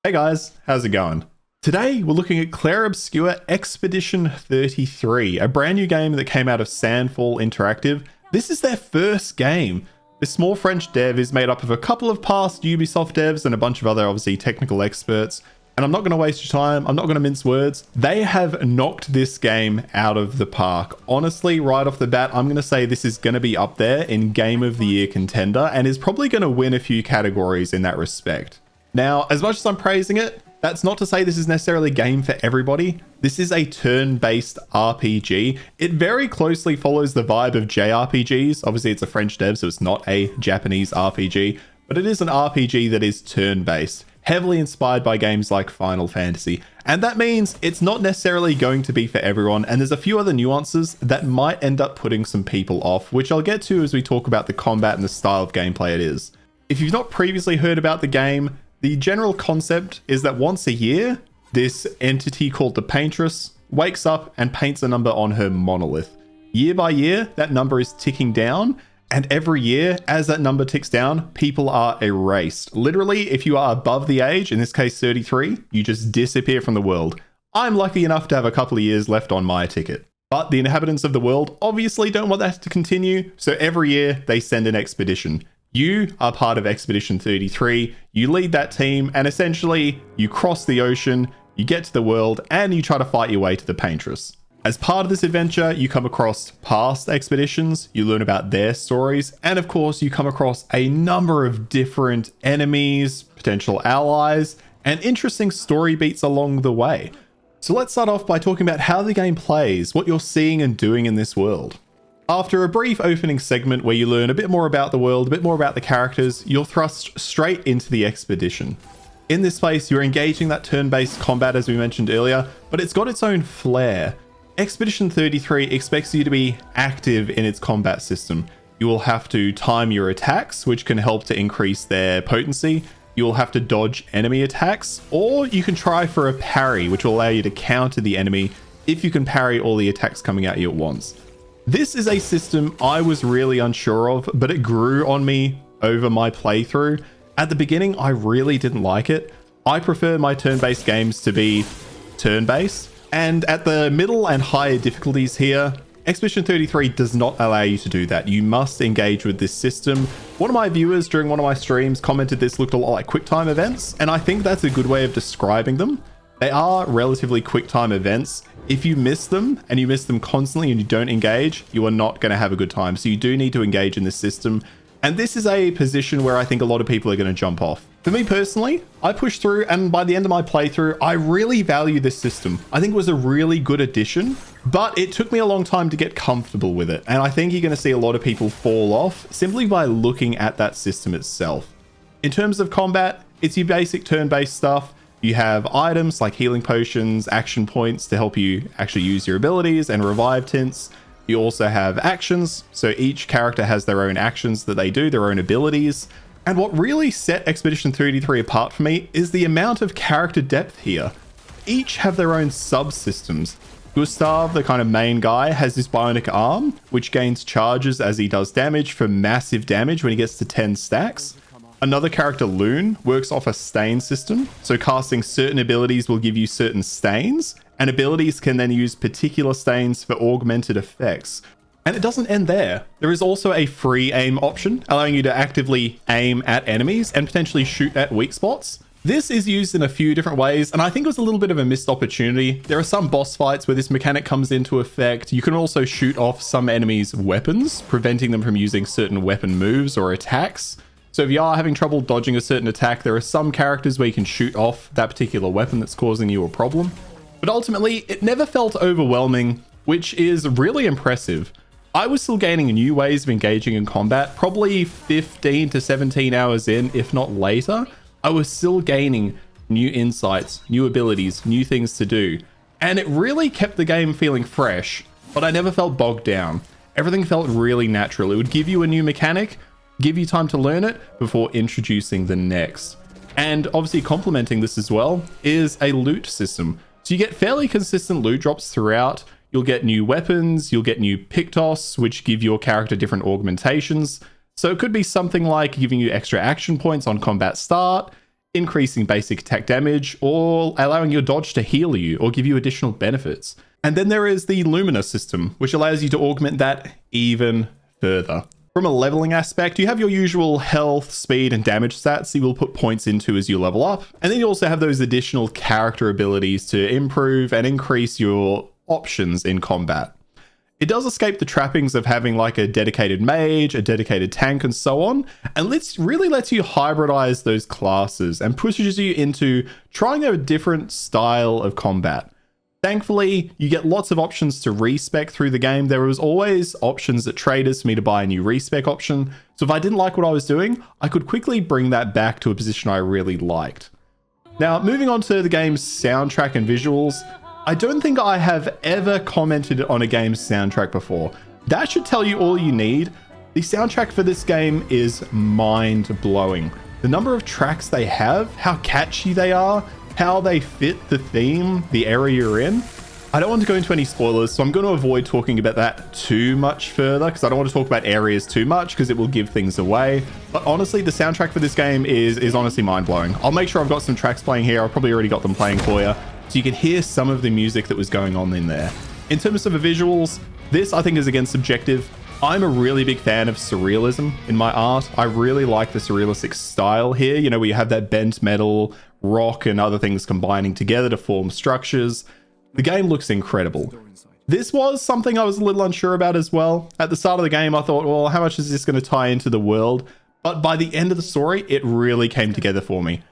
Hey guys, how's it going? Today we're looking at Clair Obscur Expedition 33, a brand new game that came out of Sandfall Interactive. This is their first game. This small French dev is made up of a couple of past Ubisoft devs and a bunch of other, obviously, technical experts. And I'm not going to waste your time. I'm not going to mince words. They have knocked this game out of the park. Honestly, right off the bat, I'm going to say this is going to be up there in Game of the Year contender and is probably going to win a few categories in that respect. Now, as much as I'm praising it, that's not to say this is necessarily a game for everybody. This is a turn-based RPG. It very closely follows the vibe of JRPGs. Obviously, it's a French dev, so it's not a Japanese RPG, but it is an RPG that is turn-based, heavily inspired by games like Final Fantasy. And that means it's not necessarily going to be for everyone, and there's a few other nuances that might end up putting some people off, which I'll get to as we talk about the combat and the style of gameplay it is. If you've not previously heard about the game, the general concept is that once a year, this entity called the Paintress wakes up and paints a number on her monolith. Year by year, that number is ticking down, and every year, as that number ticks down, people are erased. Literally, if you are above the age, in this case 33, you just disappear from the world. I'm lucky enough to have a couple of years left on my ticket. But the inhabitants of the world obviously don't want that to continue, so every year they send an expedition. You are part of Expedition 33, you lead that team, and essentially you cross the ocean, you get to the world, and you try to fight your way to the Paintress. As part of this adventure, you come across past expeditions, you learn about their stories, and of course you come across a number of different enemies, potential allies, and interesting story beats along the way. So let's start off by talking about how the game plays, what you're seeing and doing in this world. After a brief opening segment where you learn a bit more about the world, a bit more about the characters, you're thrust straight into the expedition. In this space, you're engaging that turn-based combat as we mentioned earlier, but it's got its own flair. Expedition 33 expects you to be active in its combat system. You will have to time your attacks, which can help to increase their potency. You will have to dodge enemy attacks, or you can try for a parry, which will allow you to counter the enemy if you can parry all the attacks coming at you at once. This is a system I was really unsure of, but it grew on me over my playthrough. At the beginning, I really didn't like it. I prefer my turn-based games to be turn-based, and at the middle and higher difficulties here, Expedition 33 does not allow you to do that. You must engage with this system. One of my viewers during one of my streams commented this looked a lot like QuickTime events, and I think that's a good way of describing them. They are relatively QuickTime events. If you miss them, and you miss them constantly and you don't engage, you are not going to have a good time. So you do need to engage in this system. And this is a position where I think a lot of people are going to jump off. For me personally, I pushed through, and by the end of my playthrough, I really value this system. I think it was a really good addition, but it took me a long time to get comfortable with it. And I think you're going to see a lot of people fall off simply by looking at that system itself. In terms of combat, it's your basic turn-based stuff. You have items like healing potions, action points to help you actually use your abilities, and revive tints. You also have actions, so each character has their own actions that they do, their own abilities. And what really set Expedition 33 apart for me is the amount of character depth here. Each have their own subsystems. Gustav, the kind of main guy, has this bionic arm, which gains charges as he does damage for massive damage when he gets to 10 stacks. Another character, Loon, works off a stain system, so casting certain abilities will give you certain stains, and abilities can then use particular stains for augmented effects. And it doesn't end there. There is also a free aim option, allowing you to actively aim at enemies and potentially shoot at weak spots. This is used in a few different ways, and I think it was a little bit of a missed opportunity. There are some boss fights where this mechanic comes into effect. You can also shoot off some enemies' weapons, preventing them from using certain weapon moves or attacks. So if you are having trouble dodging a certain attack, there are some characters where you can shoot off that particular weapon that's causing you a problem. But ultimately, it never felt overwhelming, which is really impressive. I was still gaining new ways of engaging in combat, probably 15 to 17 hours in, if not later. I was still gaining new insights, new abilities, new things to do. And it really kept the game feeling fresh, but I never felt bogged down. Everything felt really natural. It would give you a new mechanic, give you time to learn it before introducing the next. And obviously complementing this as well is a loot system. So you get fairly consistent loot drops throughout. You'll get new weapons, you'll get new Pictos, which give your character different augmentations. So it could be something like giving you extra action points on combat start. increasing basic attack damage, or allowing your dodge to heal you or give you additional benefits. And then there is the Lumina system, which allows you to augment that even further. From a leveling aspect, you have your usual health, speed, and damage stats you will put points into as you level up. And then you also have those additional character abilities to improve and increase your options in combat. It does escape the trappings of having like a dedicated mage, a dedicated tank, and so on, and really lets you hybridize those classes and pushes you into trying a different style of combat. Thankfully, you get lots of options to respec through the game. There was always options at traders for me to buy a new respec option. So if I didn't like what I was doing, I could quickly bring that back to a position I really liked. Now, moving on to the game's soundtrack and visuals, I don't think I have ever commented on a game's soundtrack before. That should tell you all you need. The soundtrack for this game is mind-blowing. The number of tracks they have, how catchy they are, how they fit the theme, the area you're in. I don't want to go into any spoilers, so I'm going to avoid talking about that too much further because I don't want to talk about areas too much because it will give things away. But honestly, the soundtrack for this game is honestly mind-blowing. I'll make sure I've got some tracks playing here. I've probably already got them playing for you, so you can hear some of the music that was going on in there. In terms of the visuals, this I think is again subjective. I'm a really big fan of surrealism in my art. I really like the surrealistic style here, you know, where you have that bent metal, rock, and other things combining together to form structures. The game looks incredible. This was something I was a little unsure about as well. At the start of the game, I thought, well, how much is this going to tie into the world? But by the end of the story, it really came together for me.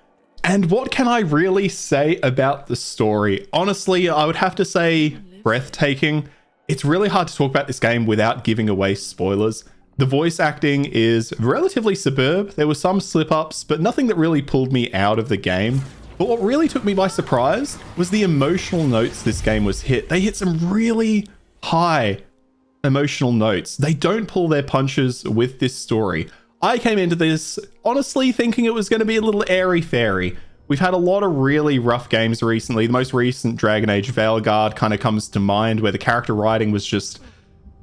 And what can I really say about the story? Honestly, I would have to say breathtaking. It's really hard to talk about this game without giving away spoilers. The voice acting is relatively superb. There were some slip-ups, but nothing that really pulled me out of the game. But what really took me by surprise was the emotional notes this game was hit. They hit some really high emotional notes. They don't pull their punches with this story. I came into this honestly thinking it was going to be a little airy-fairy. We've had a lot of really rough games recently. The most recent Dragon Age Veilguard kind of comes to mind, where the character writing was just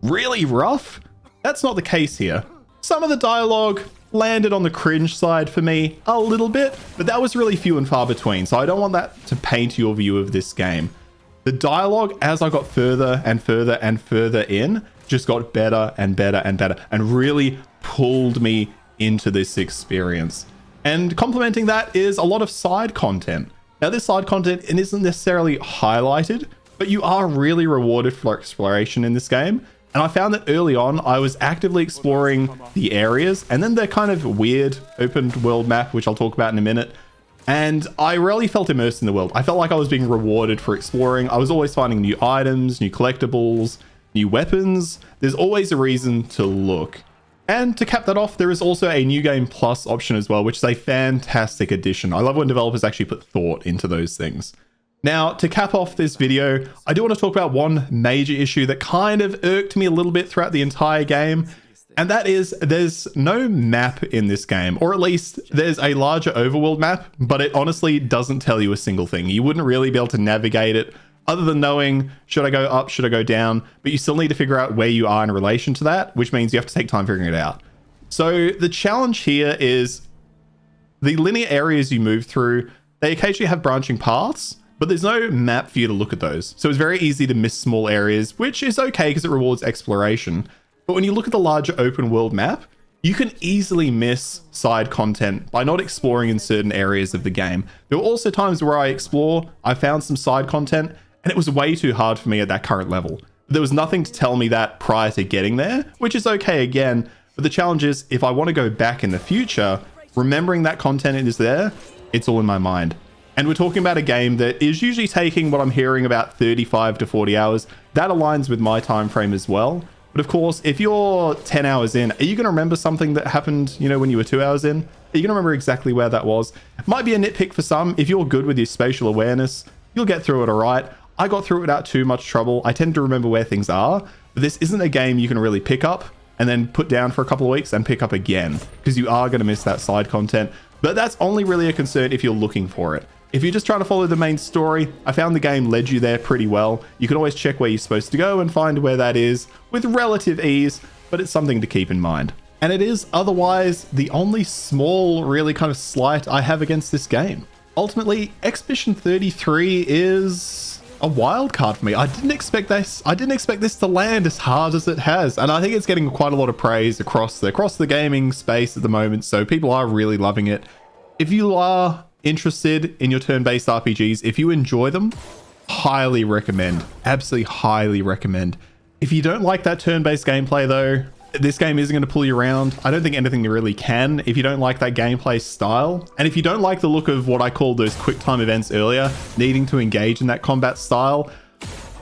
really rough. That's not the case here. Some of the dialogue landed on the cringe side for me a little bit, but that was really few and far between, so I don't want that to paint your view of this game. The dialogue, as I got further and further and further in, just got better and better and better, and really pulled me into this experience. And complementing that is a lot of side content. Now, this side content isn't necessarily highlighted, but you are really rewarded for exploration in this game. And I found that early on, I was actively exploring the areas and then the kind of weird open world map, which I'll talk about in a minute. And I really felt immersed in the world. I felt like I was being rewarded for exploring. I was always finding new items, new collectibles, new weapons. There's always a reason to look. And to cap that off, there is also a New Game Plus option as well, which is a fantastic addition. I love when developers actually put thought into those things. Now, to cap off this video, I do want to talk about one major issue that kind of irked me a little bit throughout the entire game. And that is there's no map in this game, or at least there's a larger overworld map, but it honestly doesn't tell you a single thing. You wouldn't really be able to navigate it other than knowing, should I go up, should I go down? But you still need to figure out where you are in relation to that, which means you have to take time figuring it out. So the challenge here is the linear areas you move through, they occasionally have branching paths, but there's no map for you to look at those. So it's very easy to miss small areas, which is okay because it rewards exploration. But when you look at the larger open world map, you can easily miss side content by not exploring in certain areas of the game. There were also times where I found some side content, and it was way too hard for me at that current level. But there was nothing to tell me that prior to getting there, which is okay again. But the challenge is, if I want to go back in the future, remembering that content is there, it's all in my mind. And we're talking about a game that is usually taking what I'm hearing about 35 to 40 hours. That aligns with my time frame as well. But of course, if you're 10 hours in, are you going to remember something that happened, you know, when you were 2 hours in? Are you going to remember exactly where that was? It might be a nitpick for some. If you're good with your spatial awareness, you'll get through it all right. I got through it without too much trouble. I tend to remember where things are, but this isn't a game you can really pick up and then put down for a couple of weeks and pick up again, because you are going to miss that side content. But that's only really a concern if you're looking for it. If you're just trying to follow the main story, I found the game led you there pretty well. You can always check where you're supposed to go and find where that is with relative ease, but it's something to keep in mind. and it is otherwise the only small, really kind of slight I have against this game. Ultimately, Expedition 33 is a wild card for me. I didn't expect this. I didn't expect this to land as hard as it has, and I think it's getting quite a lot of praise across the gaming space at the moment. So people are really loving it. If you are interested in your turn-based RPGs, if you enjoy them, highly recommend. Absolutely highly recommend. If you don't like that turn-based gameplay though, this game isn't going to pull you around. I don't think anything really can if you don't like that gameplay style. And if you don't like the look of what I called those quick time events earlier, needing to engage in that combat style,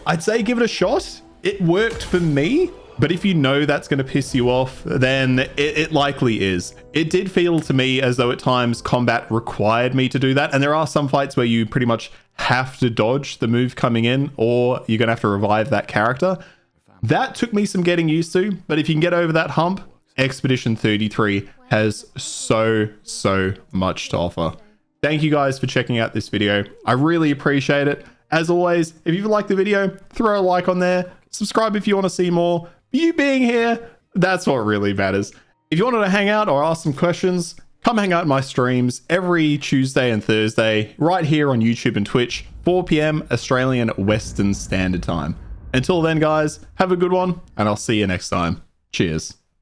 I'd say give it a shot. It worked for me, but if you know that's going to piss you off, then it likely is. It did feel to me as though at times combat required me to do that. And there are some fights where you pretty much have to dodge the move coming in, or you're going to have to revive that character. That took me some getting used to, but if you can get over that hump, Expedition 33 has so much to offer. Thank you guys for checking out this video. I really appreciate it. As always, if you've liked the video, throw a like on there. Subscribe if you want to see more. You being here, that's what really matters. If you wanted to hang out or ask some questions, come hang out in my streams every Tuesday and Thursday, right here on YouTube and Twitch, 4 PM Australian Western Standard Time. Until then, guys, have a good one, and I'll see you next time. Cheers.